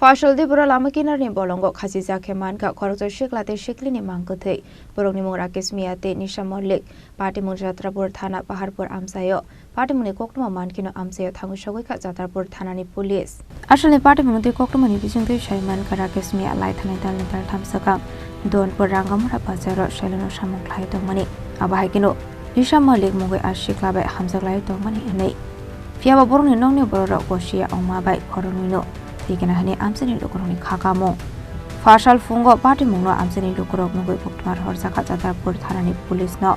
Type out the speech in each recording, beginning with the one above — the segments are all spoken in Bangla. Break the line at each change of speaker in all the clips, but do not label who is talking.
Fashal di bora lama kinar ni bolongo khasi zakheman ka khorokjor shiklate shikli ni mangkothei borok ni mung Rakesh Miate Nisha Mollik party mung Jatrapur thana Paharpur amsayo party mung ni koktuma mankino amsayo thangu shogoi ka Jatrapur thana ni police asale party mung ti koktuma ni bijung ti shaiman ka Rakesh Mia lai thana dal ni dal thamsaka donpur rangamura bazaro shalano samung lai dongmani abahai kino Nisha Mollik mungoi ashikla bai hamsak lai dongmani anei fiaba borok ni nongni borok kosia ongma bai khoronino Tikena hani amseni lukurok ni khakamo Fashal fungo party mungno amseni lukurok nugoi buktumar horsaka Jatrapur thana ni police no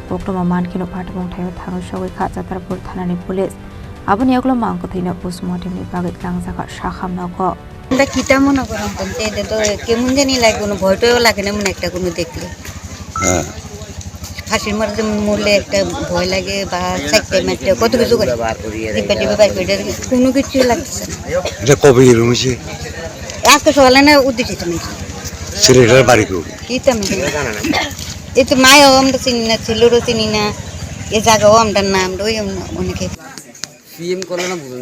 boktuma mankino party mung thayo thangu shogoi kha Jatrapur thana ni police aboni eklo mangko theina postmortem ni bagai langsaka shakham nako
আমরা কিটা মনে করলাম বলতে এটা তো কেমন জানি লাগে কোনো ভয়টাও লাগে না মনে একটা কোনো দেখলে ফাঁসির মধ্যে মরলে একটা ভয় লাগে বা সাইকেল মেটে কত কিছু করে ডিপা বাইক এটা কোনো কিছু লাগছে না
এটা কবে এরকম হয়েছে
আজকে সকালে না উদ্দেশ্যিত নেই
ছেলেটার বাড়ি কেউ
কিটা এই তো মায়াও আমরা চিনি না ছেলেরও চিনি না এ জায়গাও আমরা নাম ওই অনেকে
পিএম করলে না বুঝুন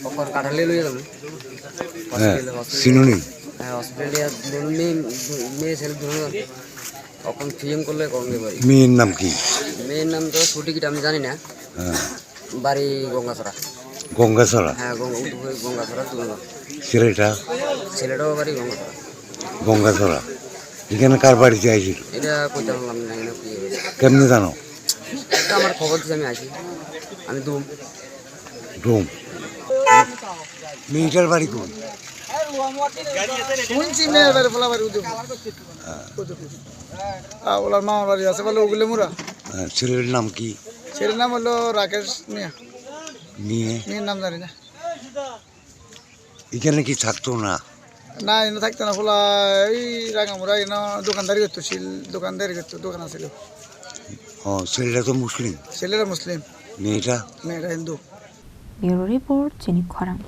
কখন কাটালে লইয়া যাবে
চিনুনি
হ্যাঁ অস্ট্রেলিয়া মেয়ে ছেলে ধরুন কখন পিএম করলে কখন পারি
মেয়ের নাম কি
মেয়ের নাম তো সঠিকটা আমি জানি না বাড়ি গঙ্গাছড়া
গঙ্গাছড়া
হ্যাঁ গঙ্গাছড়া তুলনা
ছেলেটাও
বাড়ি গঙ্গাছড়া
গঙ্গাছড়া এখানে কার বাড়িতে আইছিল
এটা কইতে পারলাম না এখানে কি
কেমনি জানো
এটা আমার খবর দিয়েছে আমি আসি আমি
ডোম মেয়েটার বাড়ি কোন
শুনছি মেয়ের বাড়ি ফলা বাড়ি উদয়পুর ওলার মামার বাড়ি আছে বলে ওগুলো মুরা
ছেলের নাম কি
ছেলের নাম হলো রাকেশ মিয়া
মেয়ের
নাম জানি না
এখানে কি থাকতো না
না এনে থাকতো না ফলা এই রাঙামুরা এনে দোকানদারি করতো দোকানদারি করতো দোকান আছিল
ছেলেটা তো মুসলিম
ছেলেরা মুসলিম
মেয়েটা
Hindu
Bureau Report Jenik Khorang